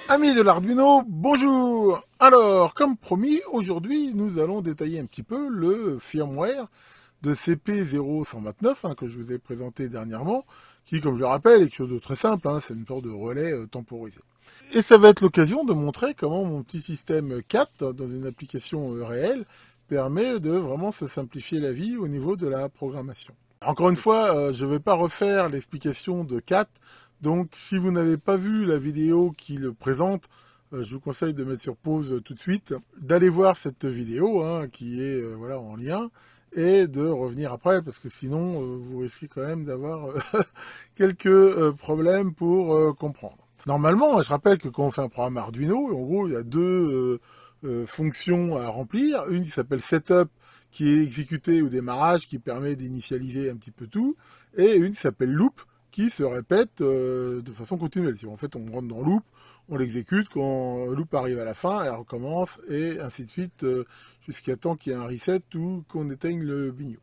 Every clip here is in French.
Amis de l'Arduino, bonjour. Alors, comme promis, aujourd'hui, nous allons détailler un petit peu le firmware de CP0129 que je vous ai présenté dernièrement, qui, comme je le rappelle, est quelque chose de très simple, c'est une sorte de relais temporisé. Et ça va être l'occasion de montrer comment mon petit système 4, dans une application réelle, permet de vraiment se simplifier la vie au niveau de la programmation. Encore une fois, je ne vais pas refaire l'explication de 4, donc si vous n'avez pas vu la vidéo qui le présente, je vous conseille de mettre sur pause tout de suite, d'aller voir cette vidéo qui est voilà, en lien, et de revenir après, parce que sinon vous risquez quand même d'avoir quelques problèmes pour comprendre. Normalement, je rappelle que quand on fait un programme Arduino, en gros, il y a deux fonctions à remplir. Une qui s'appelle Setup, qui est exécutée au démarrage, qui permet d'initialiser un petit peu tout, et une qui s'appelle Loop, qui se répète de façon continuelle. En fait, on rentre dans Loop, on l'exécute, quand Loop arrive à la fin, elle recommence, et ainsi de suite, jusqu'à temps qu'il y ait un reset ou qu'on éteigne le bignou.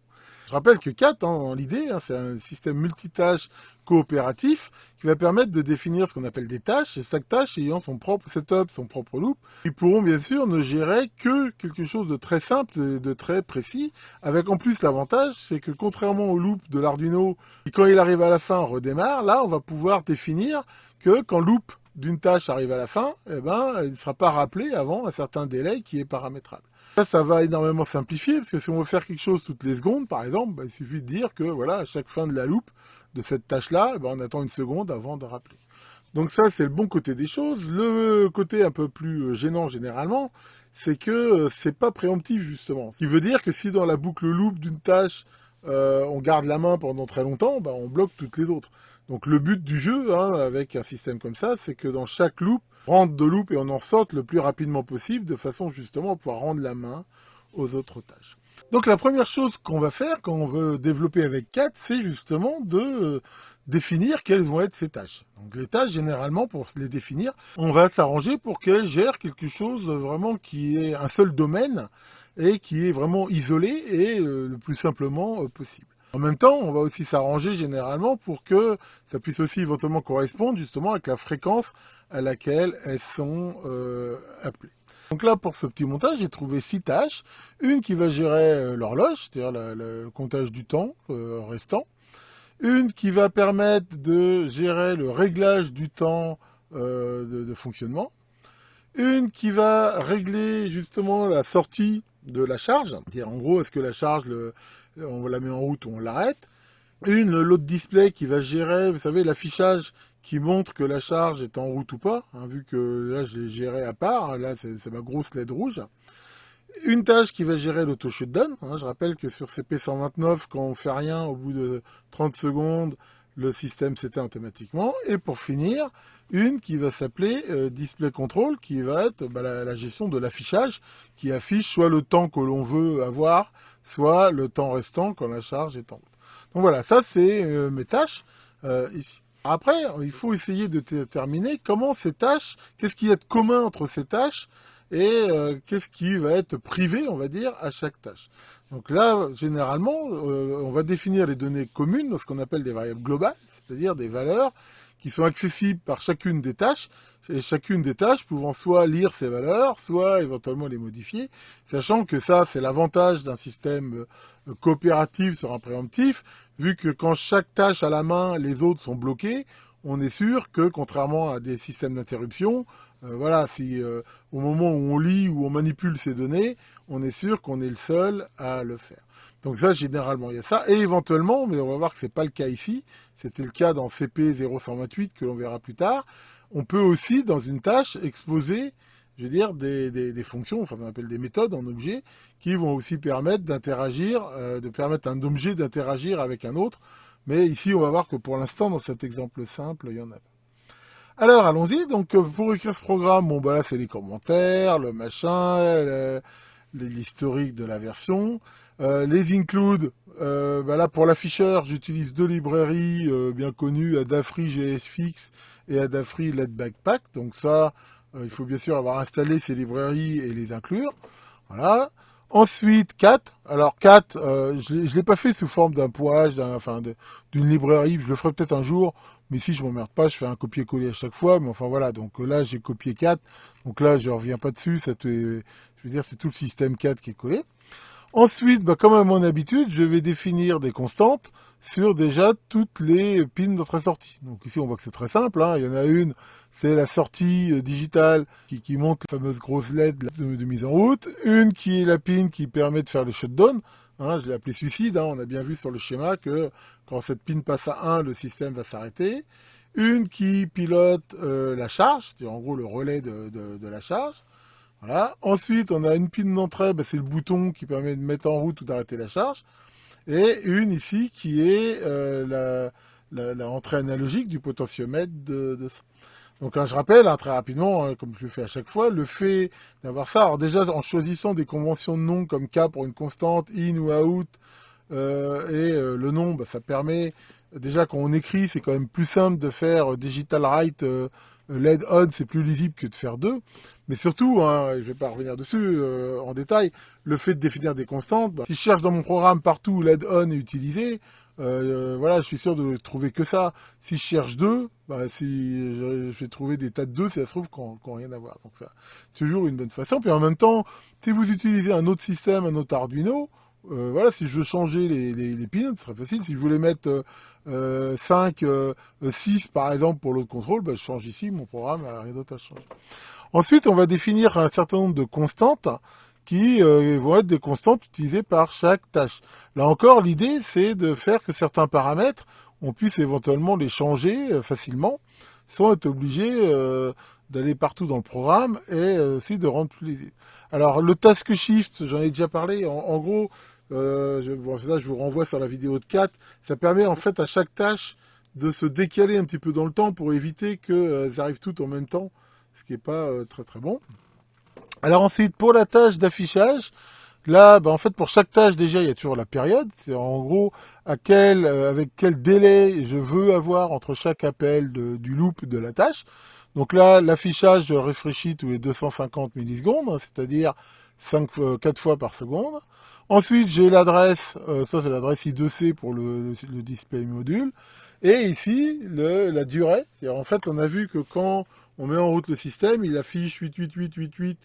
Je rappelle que CAT, dans l'idée, c'est un système multitâche coopératif qui va permettre de définir ce qu'on appelle des tâches, et chaque tâche ayant son propre setup, son propre loop. Ils pourront bien sûr ne gérer que quelque chose de très simple et de très précis, avec en plus l'avantage, c'est que contrairement au loop de l'Arduino, qui quand il arrive à la fin redémarre, là on va pouvoir définir que quand le loop d'une tâche arrive à la fin, il ne sera pas rappelé avant un certain délai qui est paramétrable. Ça va énormément simplifier, parce que si on veut faire quelque chose toutes les secondes, par exemple, il suffit de dire que voilà, à chaque fin de la loupe de cette tâche-là, on attend une seconde avant de rappeler. Donc ça, c'est le bon côté des choses. Le côté un peu plus gênant généralement, c'est que c'est pas préemptif justement. Ce qui veut dire que si dans la boucle loop d'une tâche, on garde la main pendant très longtemps, on bloque toutes les autres. Donc le but du jeu, avec un système comme ça, c'est que dans chaque loop, on rentre de loop et on en sorte le plus rapidement possible, de façon justement à pouvoir rendre la main aux autres tâches. Donc la première chose qu'on va faire quand on veut développer avec CAT, c'est justement de définir quelles vont être ces tâches. Donc les tâches, généralement, pour les définir, on va s'arranger pour qu'elles gèrent quelque chose vraiment qui est un seul domaine et qui est vraiment isolé et le plus simplement possible. En même temps, on va aussi s'arranger généralement pour que ça puisse aussi éventuellement correspondre justement avec la fréquence à laquelle elles sont appelées. Donc là, pour ce petit montage, j'ai trouvé 6 tâches. Une qui va gérer l'horloge, c'est-à-dire le comptage du temps restant. Une qui va permettre de gérer le réglage du temps de fonctionnement. Une qui va régler justement la sortie de la charge. C'est-à-dire en gros, est-ce que la charge, on la met en route ou on l'arrête. L'autre display qui va gérer, vous savez, l'affichage qui montre que la charge est en route ou pas, vu que là je l'ai géré à part, là c'est ma grosse LED rouge. Une tâche qui va gérer l'auto-shutdown, je rappelle que sur CP129, quand on fait rien, au bout de 30 secondes, le système s'éteint automatiquement. Et pour finir, une qui va s'appeler Display Control, qui va être la gestion de l'affichage, qui affiche soit le temps que l'on veut avoir, soit le temps restant quand la charge est en route. Donc voilà, ça c'est mes tâches ici. Après, il faut essayer de déterminer comment ces tâches, qu'est-ce qu'il y a de commun entre ces tâches et qu'est-ce qui va être privé, on va dire, à chaque tâche. Donc là, généralement, on va définir les données communes dans ce qu'on appelle des variables globales, c'est-à-dire des valeurs qui sont accessibles par chacune des tâches, et chacune des tâches pouvant soit lire ces valeurs, soit éventuellement les modifier, sachant que ça, c'est l'avantage d'un système coopératif sur un préemptif, vu que quand chaque tâche a la main, les autres sont bloqués, on est sûr que, contrairement à des systèmes d'interruption, voilà, si au moment où on lit ou on manipule ces données, on est sûr qu'on est le seul à le faire. Donc ça, généralement, il y a ça. Et éventuellement, mais on va voir que c'est pas le cas ici, c'était le cas dans CP0128 que l'on verra plus tard, on peut aussi, dans une tâche, exposer, je veux dire, des fonctions, enfin on appelle des méthodes en objet, qui vont aussi permettre d'interagir, de permettre à un objet d'interagir avec un autre. Mais ici, on va voir que pour l'instant, dans cet exemple simple, il y en a pas. Alors, allons-y. Donc, pour écrire ce programme, là, c'est les commentaires, le machin, l'historique de la version. Les includes, là, pour l'afficheur, j'utilise deux librairies bien connues, Adafruit GSFix et Adafruit LED Backpack. Donc ça, il faut bien sûr avoir installé ces librairies et les inclure. Voilà. Ensuite, cat. Alors cat, je l'ai pas fait sous forme d'un poage, d'une librairie. Je le ferai peut-être un jour, mais si je m'emmerde pas, je fais un copier-coller à chaque fois. Mais enfin voilà. Donc là, j'ai copié cat. Donc là, je reviens pas dessus. Je veux dire, c'est tout le système cat qui est collé. Ensuite, comme à mon habitude, je vais définir des constantes sur déjà toutes les pins de notre sortie. Donc ici, on voit que c'est très simple. Il y en a une, c'est la sortie digitale qui monte la fameuse grosse LED de mise en route. Une qui est la pin qui permet de faire le shutdown. Je l'ai appelé suicide. On a bien vu sur le schéma que quand cette pin passe à 1, le système va s'arrêter. Une qui pilote la charge, c'est en gros le relais de la charge. Voilà. Ensuite, on a une pin d'entrée, c'est le bouton qui permet de mettre en route ou d'arrêter la charge. Et une ici qui est la entrée analogique du potentiomètre de ça. Donc je rappelle très rapidement, comme je le fais à chaque fois, le fait d'avoir ça, alors déjà en choisissant des conventions de nom comme K pour une constante, in ou out, le nom, ça permet, déjà quand on écrit, c'est quand même plus simple de faire digital write LED on, c'est plus lisible que de faire deux. Mais surtout, je vais pas revenir dessus en détail, le fait de définir des constantes, si je cherche dans mon programme partout où LED on est utilisé, voilà, je suis sûr de trouver que ça. Si je cherche deux, si je vais trouver des tas de deux, si ça se trouve qu'on rien à voir. Donc ça, toujours une bonne façon. Puis en même temps, si vous utilisez un autre système, un autre Arduino, voilà, si je veux changer les pins, ce serait facile. Si je voulais mettre 5, 6 par exemple pour l'autre contrôle, je change ici, mon programme n'a rien d'autre à changer. Ensuite, on va définir un certain nombre de constantes qui vont être des constantes utilisées par chaque tâche. Là encore, l'idée, c'est de faire que certains paramètres, on puisse éventuellement les changer facilement, sans être obligé d'aller partout dans le programme et aussi de rendre plus lisible. Alors, le task shift, j'en ai déjà parlé, en gros, je vous renvoie sur la vidéo de 4, ça permet en fait à chaque tâche de se décaler un petit peu dans le temps pour éviter qu'elles arrivent toutes en même temps, ce qui n'est pas très très bon. Alors ensuite, pour la tâche d'affichage, là, en fait, pour chaque tâche, déjà, il y a toujours la période. C'est en gros avec quel délai je veux avoir entre chaque appel du loop de la tâche. Donc là, l'affichage, je le réfléchis tous les 250 millisecondes, c'est-à-dire 4 fois par seconde. Ensuite, j'ai l'adresse, ça c'est l'adresse I2C pour le display module. Et ici, la durée. C'est-à-dire, en fait, on a vu que quand on met en route le système, il affiche 88888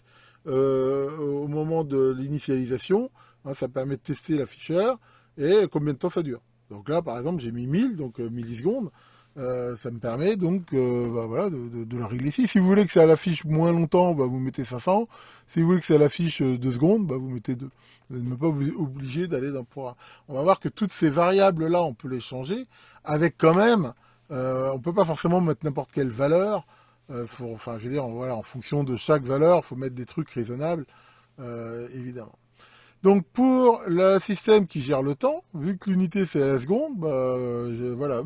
au moment de l'initialisation. Ça permet de tester l'afficheur et combien de temps ça dure. Donc là, par exemple, j'ai mis 1000, donc millisecondes. Ça me permet donc voilà, de la régler ici. Si vous voulez que ça l'affiche moins longtemps, vous mettez 500. Si vous voulez que ça l'affiche 2 secondes, vous mettez 2. Vous n'êtes pas obligé d'aller dans le programme. On va voir que toutes ces variables-là, on peut les changer avec quand même, on peut pas forcément mettre n'importe quelle valeur. Je veux dire, voilà, en fonction de chaque valeur, il faut mettre des trucs raisonnables, évidemment. Donc pour le système qui gère le temps, vu que l'unité c'est la seconde, voilà,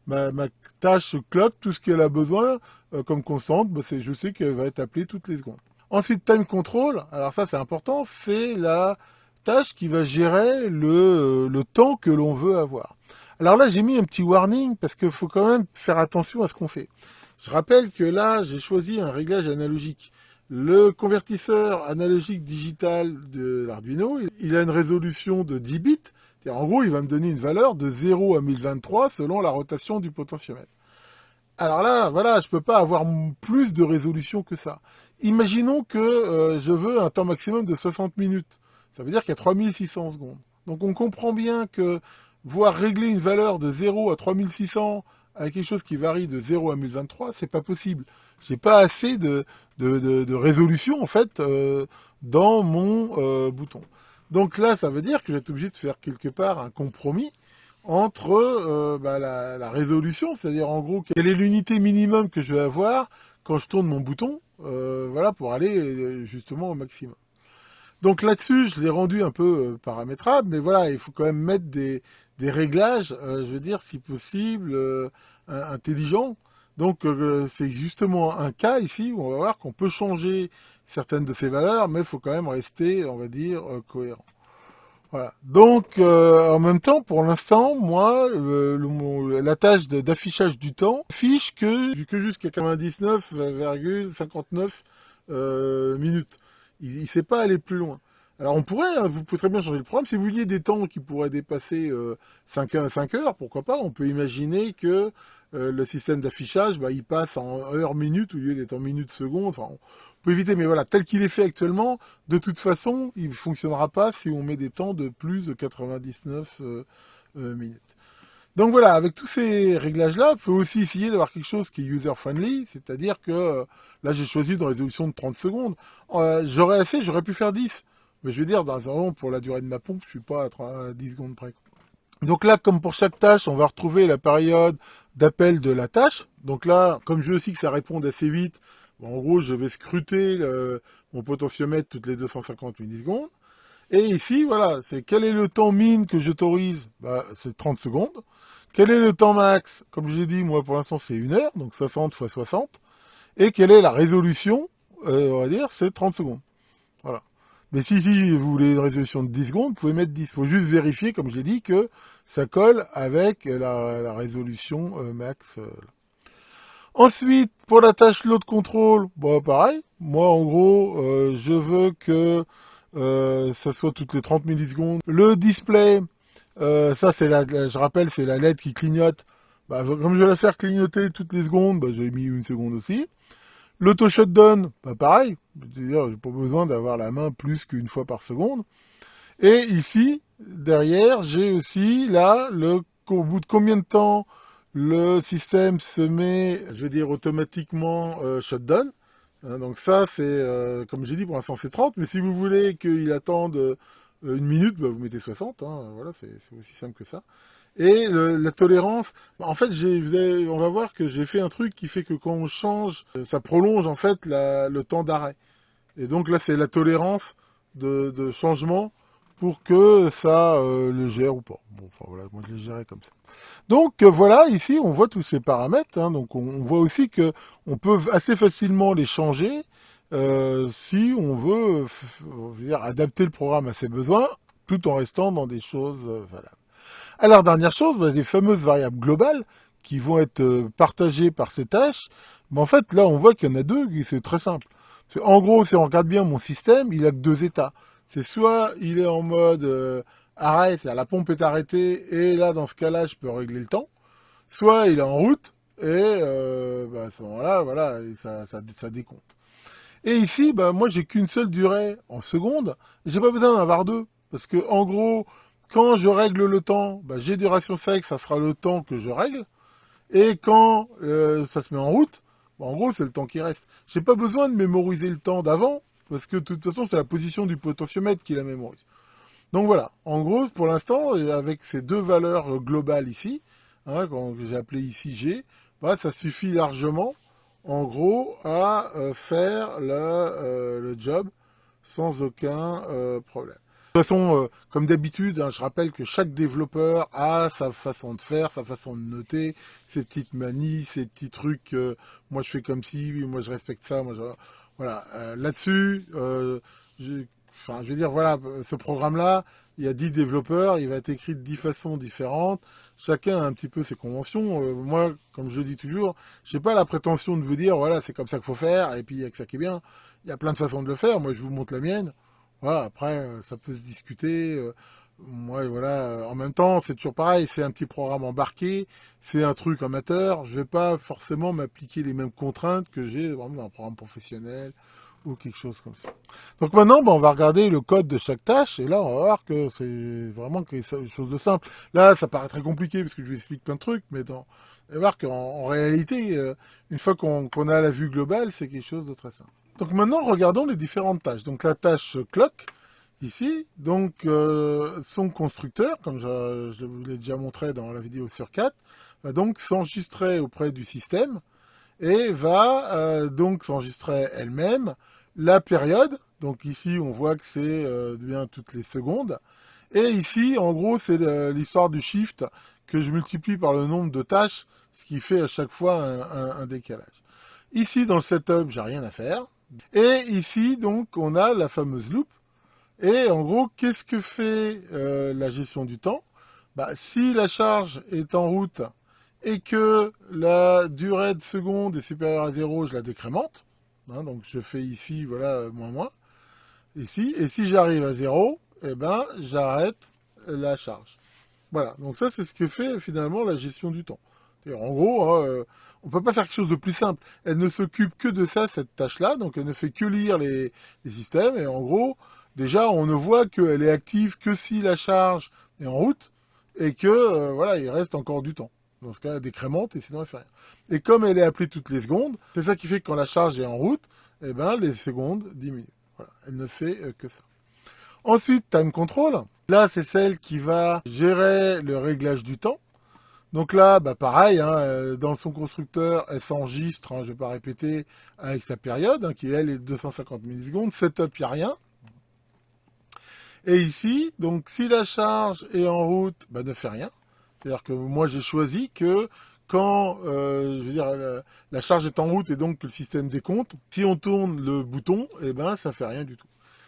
ma tâche clock tout ce qu'elle a besoin comme constante, je sais qu'elle va être appelée toutes les secondes. Ensuite, time control, alors ça c'est important, c'est la tâche qui va gérer le temps que l'on veut avoir. Alors là j'ai mis un petit warning parce qu'il faut quand même faire attention à ce qu'on fait. Je rappelle que là j'ai choisi un réglage analogique. Le convertisseur analogique digital de l'Arduino, il a une résolution de 10 bits. En gros, il va me donner une valeur de 0 à 1023 selon la rotation du potentiomètre. Alors là, voilà, je peux pas avoir plus de résolution que ça. Imaginons que je veux un temps maximum de 60 minutes. Ça veut dire qu'il y a 3600 secondes. Donc on comprend bien que voir régler une valeur de 0 à 3600 avec quelque chose qui varie de 0 à 1023, c'est pas possible. J'ai pas assez de résolution en fait dans mon bouton. Donc là, ça veut dire que je vais être obligé de faire quelque part un compromis entre la résolution, c'est-à-dire en gros quelle est l'unité minimum que je vais avoir quand je tourne mon bouton, voilà, pour aller justement au maximum. Donc là-dessus, je l'ai rendu un peu paramétrable, mais voilà, il faut quand même mettre des réglages, je veux dire, si possible, intelligents. Donc c'est justement un cas ici où on va voir qu'on peut changer certaines de ces valeurs, mais il faut quand même rester, on va dire, cohérent. Voilà. Donc en même temps, pour l'instant, moi, la tâche d'affichage du temps affiche que jusqu'à 99,59 minutes. Il ne sait pas aller plus loin. Alors on pourrait, hein, vous pouvez très bien changer le programme. Si vous vouliez des temps qui pourraient dépasser 5 heures, pourquoi pas. On peut imaginer que le système d'affichage, il passe en heures minutes au lieu d'être en minutes secondes. Enfin, on peut éviter, mais voilà, tel qu'il est fait actuellement, de toute façon, il ne fonctionnera pas si on met des temps de plus de 99 minutes. Donc voilà, avec tous ces réglages-là, il faut aussi essayer d'avoir quelque chose qui est user-friendly, c'est-à-dire que là j'ai choisi une résolution de 30 secondes. J'aurais pu faire 10. Mais je veux dire, dans un moment, pour la durée de ma pompe, je suis pas à 10 secondes près. Donc là, comme pour chaque tâche, on va retrouver la période d'appel de la tâche. Donc là, comme je veux aussi que ça réponde assez vite, en gros, je vais scruter mon potentiomètre toutes les 250 millisecondes. Et ici, voilà, c'est quel est le temps min que j'autorise, c'est 30 secondes. Quel est le temps max? Comme j'ai dit, moi, pour l'instant, c'est 1 heure, donc 60 fois 60. Et quelle est la résolution? On va dire, c'est 30 secondes. Voilà. Mais si vous voulez une résolution de 10 secondes, vous pouvez mettre 10. Il faut juste vérifier, comme j'ai dit, que ça colle avec la résolution max. Ensuite, pour la tâche load control, pareil. Moi, en gros, je veux que ça soit toutes les 30 millisecondes. Le display, ça c'est je rappelle, c'est la LED qui clignote. Comme je vais la faire clignoter toutes les secondes, j'ai mis 1 seconde aussi. L'auto shutdown, pareil. C'est-à-dire, j'ai pas besoin d'avoir la main plus qu'une fois par seconde. Et ici, derrière, j'ai aussi là au bout de combien de temps le système se met, je vais dire automatiquement shutdown. Hein, donc ça, c'est, comme j'ai dit, pour l'instant c'est 30, mais si vous voulez qu'il attende 1 minute, vous mettez 60, hein, voilà, c'est aussi simple que ça. Et la tolérance, en fait, on va voir que j'ai fait un truc qui fait que quand on change, ça prolonge en fait le temps d'arrêt. Et donc là, c'est la tolérance de changement pour que ça le gère ou pas. Bon, enfin voilà, moi je l'ai géré comme ça. Donc voilà, ici on voit tous ces paramètres. Hein, donc on voit aussi que on peut assez facilement les changer si on veut, dire, adapter le programme à ses besoins, tout en restant dans des choses valables. Alors dernière chose, les fameuses variables globales qui vont être partagées par ces tâches. Mais en fait là on voit qu'il y en a deux, c'est très simple. En gros, si on regarde bien mon système, il a que 2 états. C'est soit il est en mode arrêt, c'est-à-dire la pompe est arrêtée, et là, dans ce cas-là, je peux régler le temps. Soit il est en route, et à ce moment-là, voilà, et ça décompte. Et ici, moi, j'ai qu'une seule durée en secondes. J'ai pas besoin d'en avoir deux. Parce que, en gros, quand je règle le temps, j'ai duration sec, ça sera le temps que je règle. Et quand ça se met en route, en gros, c'est le temps qui reste. J'ai pas besoin de mémoriser le temps d'avant, parce que de toute façon, c'est la position du potentiomètre qui la mémorise. Donc voilà, en gros, pour l'instant, avec ces deux valeurs globales ici, hein, que j'ai appelé ici G, ça suffit largement, en gros, à faire le job sans aucun problème. De toute façon, comme d'habitude, hein, je rappelle que chaque développeur a sa façon de faire, sa façon de noter, ses petites manies, ses petits trucs. Moi, je fais comme si, moi, je respecte ça. Voilà. Là-dessus, je veux dire, voilà, ce programme-là, il y a 10 développeurs, il va être écrit de 10 façons différentes. Chacun a un petit peu ses conventions. Moi, comme je le dis toujours, j'ai pas la prétention de vous dire, voilà, c'est comme ça qu'il faut faire, et puis il y a que ça qui est bien. Il y a plein de façons de le faire. Moi, je vous montre la mienne. Voilà, après, ça peut se discuter. Moi, voilà, en même temps, c'est toujours pareil, c'est un petit programme embarqué, c'est un truc amateur. Je vais pas forcément m'appliquer les mêmes contraintes que j'ai vraiment dans un programme professionnel ou quelque chose comme ça. Donc maintenant, on va regarder le code de chaque tâche, et là, on va voir que c'est vraiment quelque chose de simple. Là, ça paraît très compliqué parce que je vous explique plein de trucs, mais on va voir qu'en réalité, une fois qu'on a la vue globale, c'est quelque chose de très simple. Donc maintenant, regardons les différentes tâches. Donc la tâche clock, ici, donc son constructeur, comme je vous l'ai déjà montré dans la vidéo sur 4, va donc s'enregistrer auprès du système et va donc s'enregistrer elle-même la période. Donc ici, on voit que c'est bien toutes les secondes. Et ici, en gros, c'est l'histoire du shift que je multiplie par le nombre de tâches, ce qui fait à chaque fois un décalage. Ici, dans le setup, j'ai rien à faire. Et ici, donc, on a la fameuse loop. Et en gros, qu'est-ce que fait la gestion du temps? Si la charge est en route et que la durée de seconde est supérieure à 0, je la décrémente. Hein, donc je fais ici, voilà, moins moins. ici, et si j'arrive à 0, eh ben, j'arrête la charge. Voilà, donc ça, c'est ce que fait finalement la gestion du temps. En gros, hein, on peut pas faire quelque chose de plus simple. Elle ne s'occupe que de ça, cette tâche-là, donc elle ne fait que lire les systèmes, et en gros, déjà, on ne voit qu'elle est active que si la charge est en route, et que, voilà, il reste encore du temps. Dans ce cas, elle décrémente, et sinon elle fait rien. Et comme elle est appelée toutes les secondes, c'est ça qui fait que quand la charge est en route, eh ben, les secondes diminuent. Voilà, elle ne fait que ça. Ensuite, Time Control. Là, c'est celle qui va gérer le réglage du temps. Donc là, bah pareil, hein, dans son constructeur, elle s'enregistre, hein, je ne vais pas répéter, avec sa période, hein, qui elle est de 250 millisecondes. Setup, il n'y a rien. Et ici, donc si la charge est en route, bah, ne fait rien. C'est-à-dire que moi, j'ai choisi que quand je veux dire, la charge est en route et donc que le système décompte, si on tourne le bouton, eh ben, ça fait rien du tout.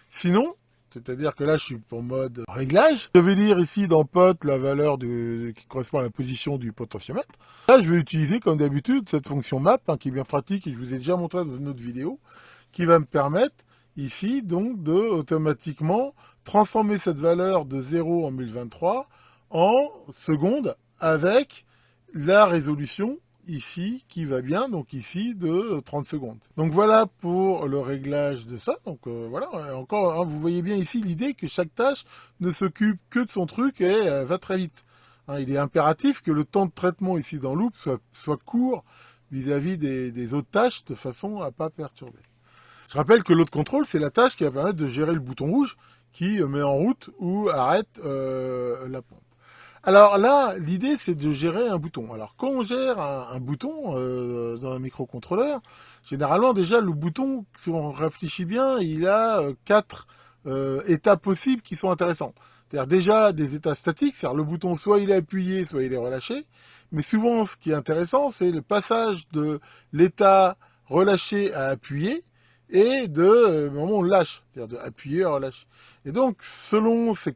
Sinon, c'est-à-dire que là, je suis en mode réglage. Je vais lire ici dans pot la valeur qui correspond à la position du potentiomètre. Là, je vais utiliser, comme d'habitude, cette fonction map, hein, qui est bien pratique et je vous ai déjà montré dans une autre vidéo, qui va me permettre ici, donc, de automatiquement transformer cette valeur de 0 en 1023 en secondes avec la résolution ici qui va bien, donc ici de 30 secondes. Donc voilà pour le réglage de ça. Donc voilà, encore, hein, vous voyez bien ici l'idée que chaque tâche ne s'occupe que de son truc et va très vite. Hein, il est impératif que le temps de traitement ici dans Loop soit court vis-à-vis des autres tâches de façon à pas perturber. Je rappelle que l'autre contrôle, c'est la tâche qui va permettre de gérer le bouton rouge qui met en route ou arrête la pompe. Alors là, l'idée, c'est de gérer un bouton. Alors, quand on gère un bouton dans un microcontrôleur, généralement, déjà, le bouton, si on réfléchit bien, il a 4 états possibles qui sont intéressants. C'est-à-dire déjà des états statiques, c'est-à-dire le bouton, soit il est appuyé, soit il est relâché. Mais souvent, ce qui est intéressant, c'est le passage de l'état relâché à appuyé et de moment où on lâche, c'est-à-dire de appuyer à relâcher. Et donc, selon ce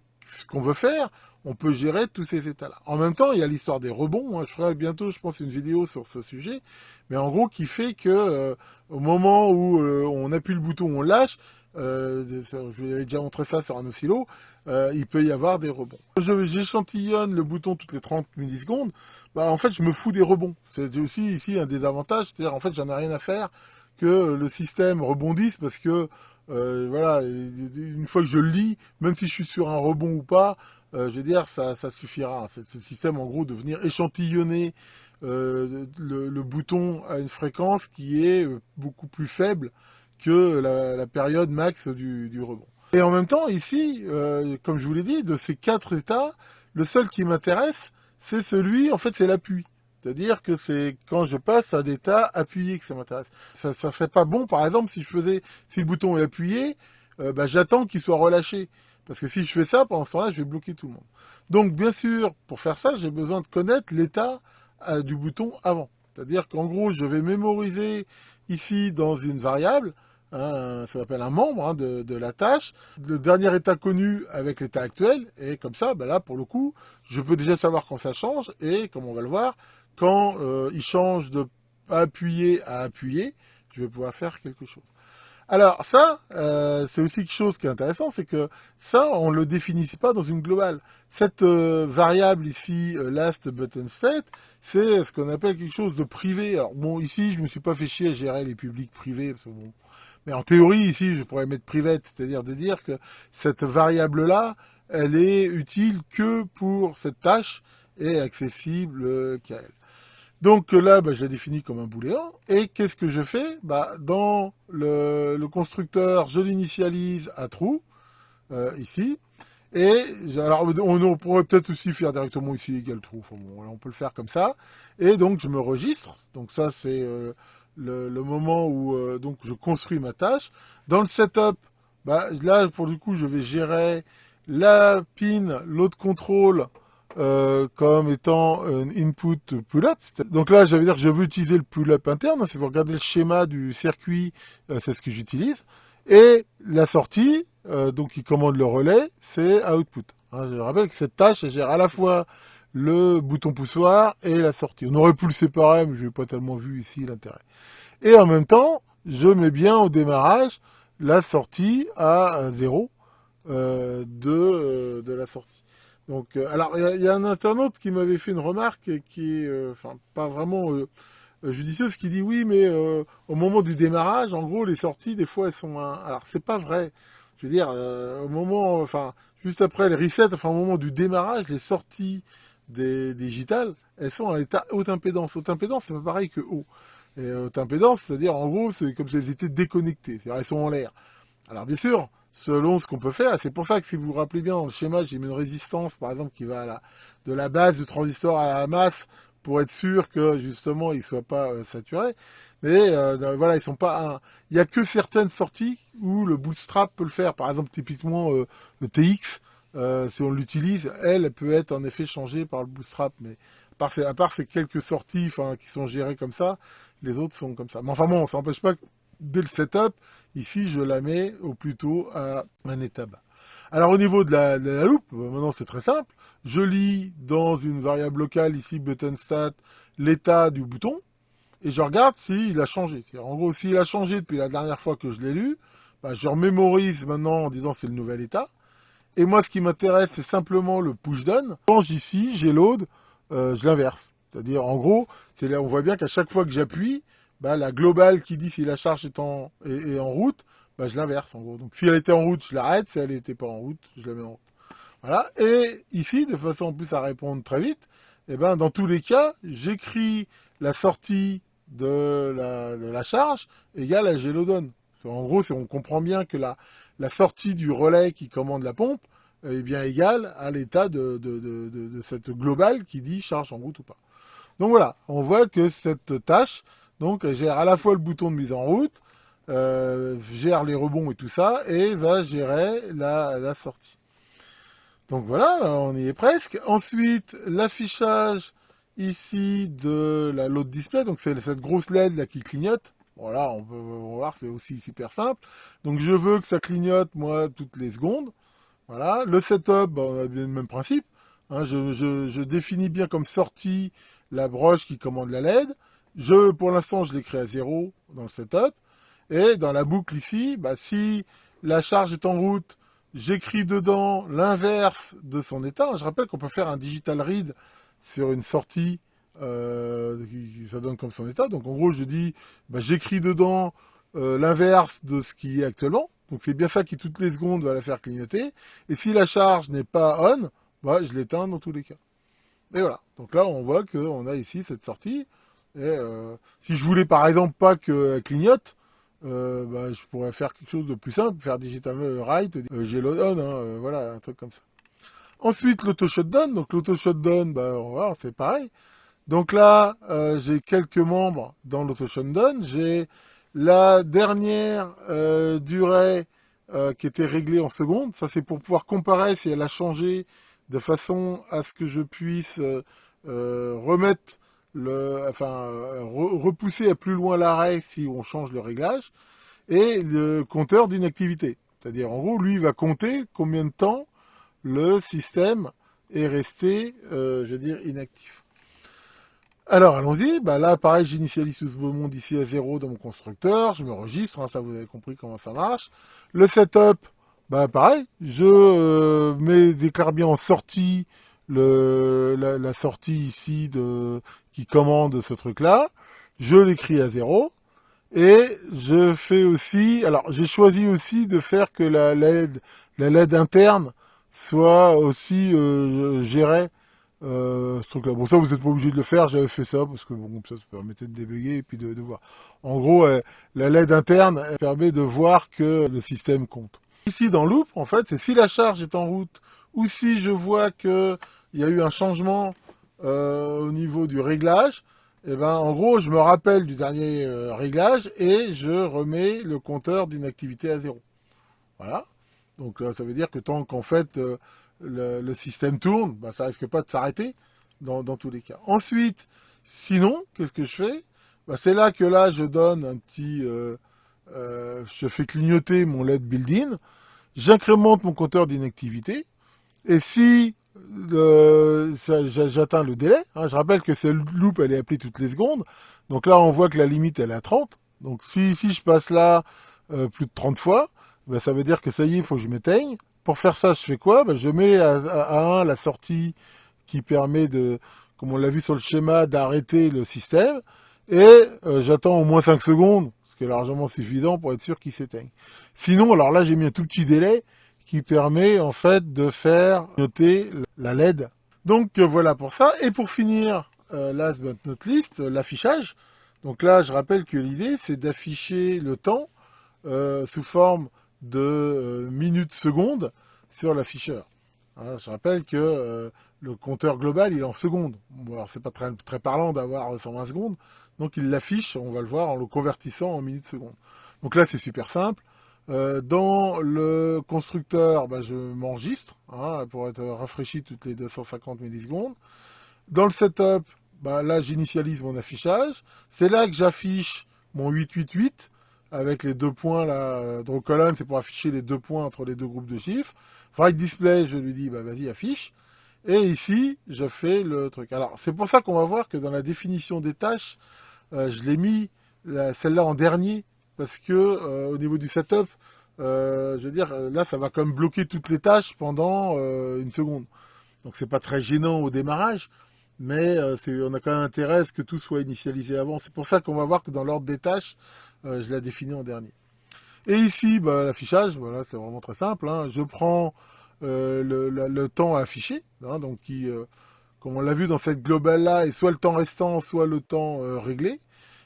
qu'on veut faire, on peut gérer tous ces états-là. En même temps, il y a l'histoire des rebonds. Hein. Je ferai bientôt, je pense, une vidéo sur ce sujet. Mais en gros, qui fait que au moment où on appuie le bouton, on lâche, je vous avais déjà montré ça sur un oscillo, il peut y avoir des rebonds. J'échantillonne le bouton toutes les 30 millisecondes. Bah, en fait, je me fous des rebonds. C'est aussi ici un des avantages. C'est-à-dire, en fait, j'en ai rien à faire que le système rebondisse parce que voilà, une fois que je le lis, même si je suis sur un rebond ou pas, je veux dire, ça suffira. C'est le système, en gros, de venir échantillonner le bouton à une fréquence qui est beaucoup plus faible que la période max du rebond. Et en même temps, ici, comme je vous l'ai dit, de ces 4 états, le seul qui m'intéresse, c'est celui, en fait, c'est l'appui. C'est-à-dire que c'est quand je passe à l'état appuyé que ça m'intéresse. Ça serait pas bon, par exemple, si le bouton est appuyé, bah, j'attends qu'il soit relâché. Parce que si je fais ça, pendant ce temps-là, je vais bloquer tout le monde. Donc, bien sûr, pour faire ça, j'ai besoin de connaître l'état du bouton avant. C'est-à-dire qu'en gros, je vais mémoriser ici dans une variable, hein, ça s'appelle un membre hein, de la tâche, le dernier état connu avec l'état actuel, et comme ça, bah là, pour le coup, je peux déjà savoir quand ça change, et comme on va le voir, quand il change de appuyer à appuyer, je vais pouvoir faire quelque chose. Alors ça, c'est aussi quelque chose qui est intéressant, c'est que ça, on ne le définit pas dans une globale. Cette variable ici, last button state, c'est ce qu'on appelle quelque chose de privé. Alors bon, ici, je me suis pas fait chier à gérer les publics privés, parce que bon. Mais en théorie, ici, je pourrais mettre private, c'est-à-dire de dire que cette variable-là, elle est utile que pour cette tâche et accessible qu'à elle. Donc là, bah, je la définis comme un booléen. Et qu'est-ce que je fais? Bah, dans le constructeur, je l'initialise à true, ici. Et alors, on pourrait peut-être aussi faire directement ici égal true. Enfin, bon, on peut le faire comme ça. Et donc, je me registre. Donc ça, c'est le moment où donc je construis ma tâche. Dans le setup, bah, là, pour le coup, je vais gérer la pin, load control, comme étant un input pull-up. Donc là, je vais dire que je veux utiliser le pull-up interne. Si vous regardez le schéma du circuit, c'est ce que j'utilise. Et la sortie, donc qui commande le relais, c'est output. Hein, je rappelle que cette tâche, elle gère à la fois le bouton poussoir et la sortie. On aurait pu le séparer, mais je n'ai pas tellement vu ici l'intérêt. Et en même temps, je mets bien au démarrage la sortie à 0 de la sortie. Donc, alors, il y a un internaute qui m'avait fait une remarque qui est, enfin, pas vraiment judicieuse, qui dit oui, mais au moment du démarrage, en gros, les sorties, des fois, elles sont... Alors, c'est pas vrai. Je veux dire, au moment, enfin, juste après les resets, enfin, au moment du démarrage, les sorties des digitales, elles sont à l'état haute impédance. Haute impédance, c'est pas pareil que haut. Et haute impédance, c'est-à-dire, en gros, c'est comme si elles étaient déconnectées. C'est-à-dire, elles sont en l'air. Alors, bien sûr, selon ce qu'on peut faire, c'est pour ça que si vous vous rappelez bien, dans le schéma, j'ai mis une résistance, par exemple, qui va de la base du transistor à la masse, pour être sûr que, justement, il ne soit pas saturé. Mais voilà, ils sont pas. Il y a que certaines sorties où le bootstrap peut le faire. Par exemple, typiquement le TX, si on l'utilise, elle peut être en effet changée par le bootstrap. Mais à part ces quelques sorties, enfin, qui sont gérées comme ça, les autres sont comme ça. Mais enfin bon, ça n'empêche pas que dès le setup, ici, je la mets au plus tôt à un état bas. Alors au niveau de la loupe, maintenant c'est très simple. Je lis dans une variable locale ici button stat l'état du bouton. Et je regarde s'il a changé. En gros, s'il a changé depuis la dernière fois que je l'ai lu, bah, je remémorise maintenant en disant c'est le nouvel état. Et moi, ce qui m'intéresse, c'est simplement le push down. Quand ici, j'ai load, je l'inverse. C'est-à-dire, en gros, c'est là, on voit bien qu'à chaque fois que j'appuie, bah, la globale qui dit si la charge est en route, bah, je l'inverse, en gros. Donc, si elle était en route, je l'arrête. Si elle n'était pas en route, je la mets en route. Voilà. Et ici, de façon en plus à répondre très vite, eh ben, dans tous les cas, j'écris la sortie de la charge égale à Gelodon. En gros, on comprend bien que la sortie du relais qui commande la pompe est bien égale à l'état de cette globale qui dit charge en route ou pas. Donc voilà, on voit que cette tâche donc gère à la fois le bouton de mise en route, gère les rebonds et tout ça, et va gérer la sortie. Donc voilà, on y est presque. Ensuite, l'affichage ici de la load display, donc c'est cette grosse LED là qui clignote. Voilà, on va voir, c'est aussi super simple. Donc je veux que ça clignote, moi, toutes les secondes. Voilà, le setup, bah, on a bien le même principe. Hein, je définis bien comme sortie la broche qui commande la LED. Pour l'instant, je l'ai créé à 0 dans le setup. Et dans la boucle ici, bah, si la charge est en route, j'écris dedans l'inverse de son état. Je rappelle qu'on peut faire un digital read sur une sortie, ça donne comme son état. Donc en gros, je dis, bah, j'écris dedans l'inverse de ce qui est actuellement. Donc c'est bien ça qui toutes les secondes va la faire clignoter. Et si la charge n'est pas on, bah, je l'éteins dans tous les cas. Et voilà. Donc là, on voit qu'on a ici cette sortie. Et si je voulais par exemple pas qu'elle clignote, bah, je pourrais faire quelque chose de plus simple, faire digital write, Gelodon, voilà, un truc comme ça. Ensuite, l'auto shutdown. Donc l'auto shutdown, bah, on va voir, c'est pareil. Donc là, j'ai quelques membres dans l'auto shutdown. J'ai la dernière durée qui était réglée en secondes. Ça, c'est pour pouvoir comparer si elle a changé de façon à ce que je puisse remettre repousser à plus loin l'arrêt si on change le réglage, et le compteur d'inactivité. C'est-à-dire, en gros, lui, il va compter combien de temps le système est resté, je veux dire, inactif. Alors, allons-y. Bah, là, pareil, j'initialise tout ce beau monde ici à 0 dans mon constructeur. Je me registre, hein, ça, vous avez compris comment ça marche. Le setup, bah, pareil, je déclare bien en sortie la sortie ici qui commande ce truc-là. Je l'écris à 0. Et je fais aussi, alors j'ai choisi aussi de faire que la LED interne soit aussi gérée ce truc-là. Bon, ça vous n'êtes pas obligé de le faire, j'avais fait ça parce que bon, ça permettait de débugger et puis de voir. En gros, la LED interne elle permet de voir que le système compte. Ici dans Loop, en fait, c'est si la charge est en route ou si je vois que il y a eu un changement au niveau du réglage, et ben en gros je me rappelle du dernier réglage et je remets le compteur d'inactivité à 0. Voilà. Donc ça veut dire que tant qu'en fait le système tourne, ben, ça risque pas de s'arrêter dans tous les cas. Ensuite, sinon, qu'est-ce que je fais? Ben, c'est là que là je donne un petit je fais clignoter mon LED built-in, j'incrémente mon compteur d'inactivité, et si j'atteins le délai, hein, je rappelle que cette loop elle est appelée toutes les secondes, donc là on voit que la limite elle est à 30, donc si je passe là, plus de 30 fois, ben, ça veut dire que ça y est, il faut que je m'éteigne. Pour faire ça, je fais quoi? Ben, je mets à 1 la sortie qui permet de, comme on l'a vu sur le schéma, d'arrêter le système. Et j'attends au moins 5 secondes, ce qui est largement suffisant pour être sûr qu'il s'éteigne. Sinon, alors là, j'ai mis un tout petit délai qui permet en fait de faire noter la LED. Donc voilà pour ça. Et pour finir, last but not least, l'affichage. Donc là, je rappelle que l'idée, c'est d'afficher le temps sous forme de minutes secondes sur l'afficheur. Hein, je rappelle que le compteur global, il est en secondes. Bon, alors c'est pas très parlant d'avoir 120 secondes, donc il l'affiche, on va le voir, en le convertissant en minutes secondes. Donc là, c'est super simple. Dans le constructeur, bah, je m'enregistre hein, pour être rafraîchi toutes les 250 millisecondes. Dans le setup, bah, là, j'initialise mon affichage. C'est là que j'affiche mon 888 avec les 2 points là. Draw column, c'est pour afficher les 2 points entre les 2 groupes de chiffres. Write display, je lui dis, bah, vas-y, affiche. Et ici, je fais le truc. Alors, c'est pour ça qu'on va voir que dans la définition des tâches, je l'ai mis celle-là en dernier, parce que au niveau du setup, je veux dire, là, ça va quand même bloquer toutes les tâches pendant une seconde. Donc, c'est pas très gênant au démarrage, mais on a quand même intérêt à ce que tout soit initialisé avant. C'est pour ça qu'on va voir que dans l'ordre des tâches, je l'ai défini en dernier. Et ici, bah, l'affichage, voilà, c'est vraiment très simple. Hein. Je prends le temps à afficher, hein, donc qui, comme on l'a vu dans cette globale-là, est soit le temps restant, soit le temps réglé.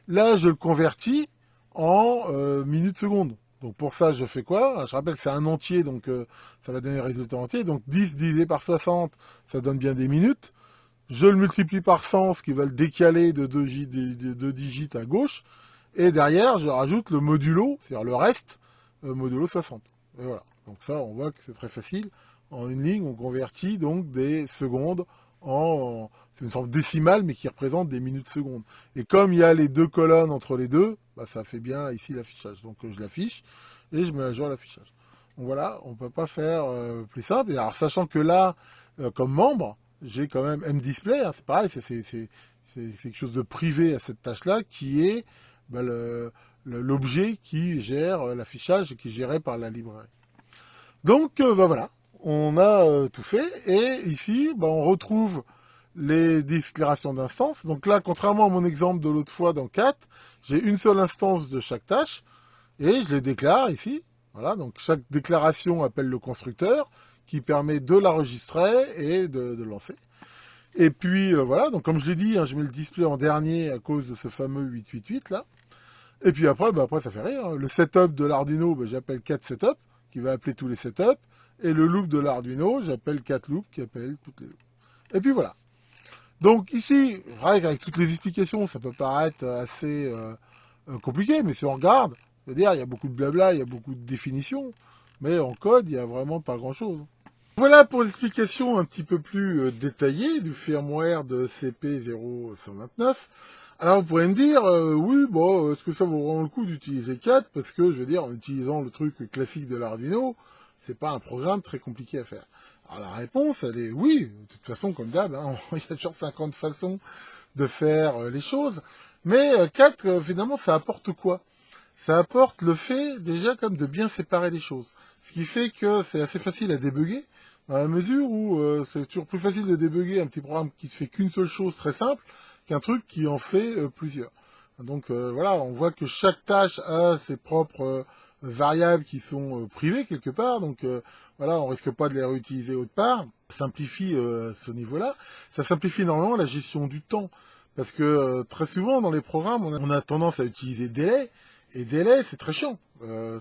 Là, je le convertis en minutes secondes. Donc pour ça, je fais quoi? Je rappelle que c'est un entier, donc ça va donner un résultat entier. Donc 10 divisé par 60, ça donne bien des minutes. Je le multiplie par 100, ce qui va le décaler de 2 digits à gauche. Et derrière, je rajoute le modulo, c'est-à-dire le reste, modulo 60. Et voilà. Donc ça, on voit que c'est très facile. En une ligne, on convertit donc des secondes c'est une forme décimale, mais qui représente des minutes secondes. Et comme il y a les 2 colonnes entre les deux, bah, ça fait bien ici l'affichage. Donc je l'affiche et je mets à jour l'affichage. Donc voilà, on ne peut pas faire plus simple. Et alors, sachant que là, comme membre, j'ai quand même MDisplay, hein, c'est pareil, c'est quelque chose de privé à cette tâche-là, qui est bah, l'objet qui gère l'affichage et qui est géré par la librairie. Donc bah voilà, on a tout fait, et ici, bah, on retrouve les déclarations d'instance. Donc là, contrairement à mon exemple de l'autre fois dans 4, j'ai une seule instance de chaque tâche, et je les déclare ici. Voilà, donc chaque déclaration appelle le constructeur, qui permet de l'enregistrer et de lancer. Et puis voilà, donc comme je l'ai dit, hein, je mets le display en dernier à cause de ce fameux 888 là. Et puis après, bah, après ça fait rien. Le setup de l'Arduino, bah, j'appelle 4 setup, qui va appeler tous les setups. Et le loop de l'Arduino, j'appelle 4 loops, qui appelle toutes les loops. Et puis voilà. Donc ici, avec toutes les explications, ça peut paraître assez compliqué, mais si on regarde, je veux dire, il y a beaucoup de blabla, il y a beaucoup de définitions, mais en code, il n'y a vraiment pas grand-chose. Voilà pour l'explication un petit peu plus détaillée du firmware de CP0129. Alors vous pourrez me dire, oui, bon, est-ce que ça vaut vraiment le coup d'utiliser 4? Parce que, je veux dire, en utilisant le truc classique de l'Arduino, c'est pas un programme très compliqué à faire. Alors la réponse, elle est oui, de toute façon, comme d'hab, hein, il y a toujours 50 façons de faire les choses. Mais 4, finalement, ça apporte quoi? Ça apporte le fait, déjà, comme de bien séparer les choses. Ce qui fait que c'est assez facile à débugger, dans la mesure où c'est toujours plus facile de débugger un petit programme qui ne fait qu'une seule chose très simple, qu'un truc qui en fait plusieurs. Donc voilà, on voit que chaque tâche a ses propres variables qui sont privées quelque part, donc voilà, on risque pas de les réutiliser autre part. Ça simplifie ce niveau-là. Ça simplifie énormément la gestion du temps, parce que très souvent dans les programmes, on a tendance à utiliser délai, et délai c'est très chiant.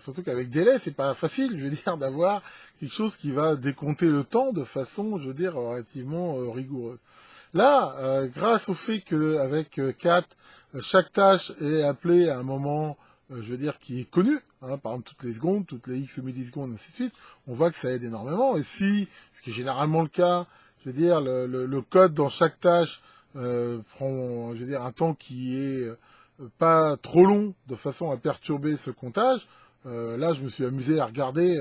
Surtout qu'avec délai, c'est pas facile, je veux dire, d'avoir quelque chose qui va décompter le temps de façon, je veux dire, relativement rigoureuse. Là, grâce au fait qu'avec 4, chaque tâche est appelée à un moment, je veux dire, qui est connu, hein, par exemple toutes les secondes, toutes les X millisecondes, ainsi de suite, on voit que ça aide énormément. Et si, ce qui est généralement le cas, je veux dire, le code dans chaque tâche prend, je veux dire, un temps qui est pas trop long, de façon à perturber ce comptage, là, je me suis amusé à regarder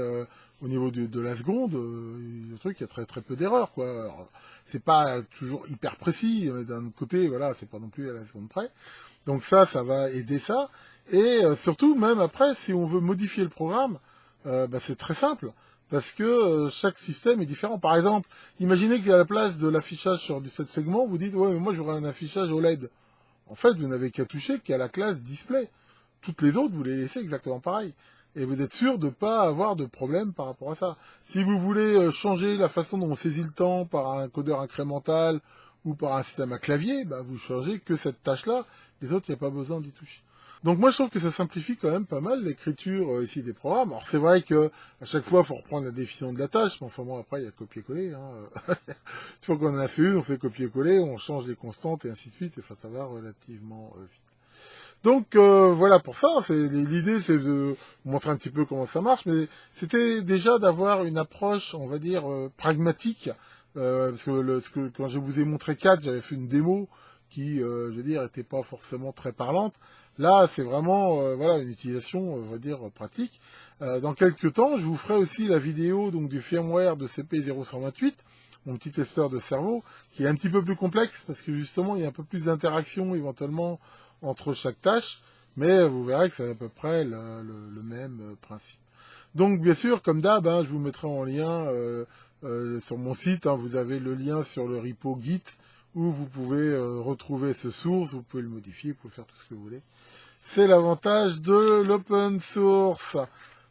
au niveau de la seconde, le truc, il y a très très peu d'erreurs, quoi. Alors, c'est pas toujours hyper précis, d'un autre côté, voilà, c'est pas non plus à la seconde près. Donc ça va aider ça. Et surtout, même après, si on veut modifier le programme, c'est très simple, parce que chaque système est différent. Par exemple, imaginez qu'à la place de l'affichage sur du 7 segments, vous dites, ouais, mais moi j'aurais un affichage OLED. En fait, vous n'avez qu'à toucher qu'à la classe display. Toutes les autres, vous les laissez exactement pareil. Et vous êtes sûr de ne pas avoir de problème par rapport à ça. Si vous voulez changer la façon dont on saisit le temps par un codeur incrémental ou par un système à clavier, vous changez que cette tâche-là. Les autres, il n'y a pas besoin d'y toucher. Donc moi, je trouve que ça simplifie quand même pas mal l'écriture ici des programmes. Alors c'est vrai que à chaque fois, il faut reprendre la définition de la tâche, mais enfin bon, après, il y a copier-coller. Une fois qu'on en a fait une, on fait copier-coller, on change les constantes et ainsi de suite, et ça va relativement vite. Donc voilà pour ça, l'idée c'est de vous montrer un petit peu comment ça marche, mais c'était déjà d'avoir une approche, on va dire, pragmatique, parce que quand je vous ai montré 4, j'avais fait une démo qui, je veux dire, était pas forcément très parlante. Là, c'est vraiment voilà, une utilisation, on va dire, pratique. Dans quelques temps, je vous ferai aussi la vidéo donc du firmware de CP0128, mon petit testeur de cerveau, qui est un petit peu plus complexe, parce que justement, il y a un peu plus d'interaction éventuellement entre chaque tâche, mais vous verrez que c'est à peu près le même principe. Donc bien sûr, comme d'hab, je vous mettrai en lien sur mon site, vous avez le lien sur le repo Git, où vous pouvez retrouver ce source, vous pouvez le modifier, vous pouvez faire tout ce que vous voulez. C'est l'avantage de l'open source.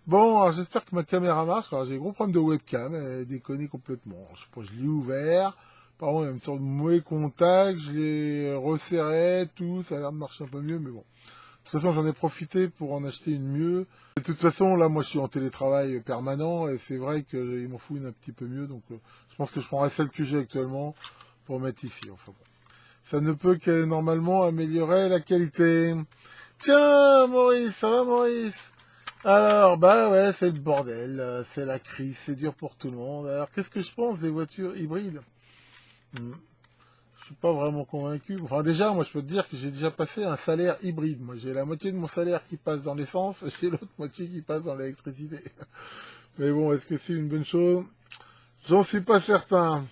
Bon, alors j'espère que ma caméra marche. Alors j'ai des gros problèmes de webcam, elle déconne complètement. Je sais pas, je l'ai ouvert. Par contre, il y a une sorte de mauvais contact, je l'ai resserré, tout, ça a l'air de marcher un peu mieux, mais bon. De toute façon, j'en ai profité pour en acheter une mieux. De toute façon, là, moi, je suis en télétravail permanent, et c'est vrai qu'il m'en fout une un petit peu mieux, donc je pense que je prendrai celle que j'ai actuellement pour mettre ici. Enfin bon. Ça ne peut que normalement améliorer la qualité. Tiens, Maurice, ça va, Maurice? Alors, ouais, c'est le bordel, c'est la crise, c'est dur pour tout le monde. Alors, qu'est-ce que je pense des voitures hybrides? Je suis pas vraiment convaincu. Enfin, déjà, moi, je peux te dire que j'ai déjà passé un salaire hybride. Moi, j'ai la moitié de mon salaire qui passe dans l'essence, et j'ai l'autre moitié qui passe dans l'électricité. Mais bon, est-ce que c'est une bonne chose? J'en suis pas certain.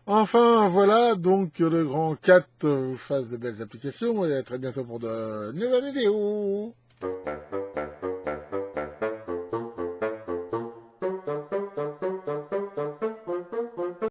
Enfin, voilà, donc que le grand 4 vous fasse de belles applications, et à très bientôt pour de nouvelles vidéos.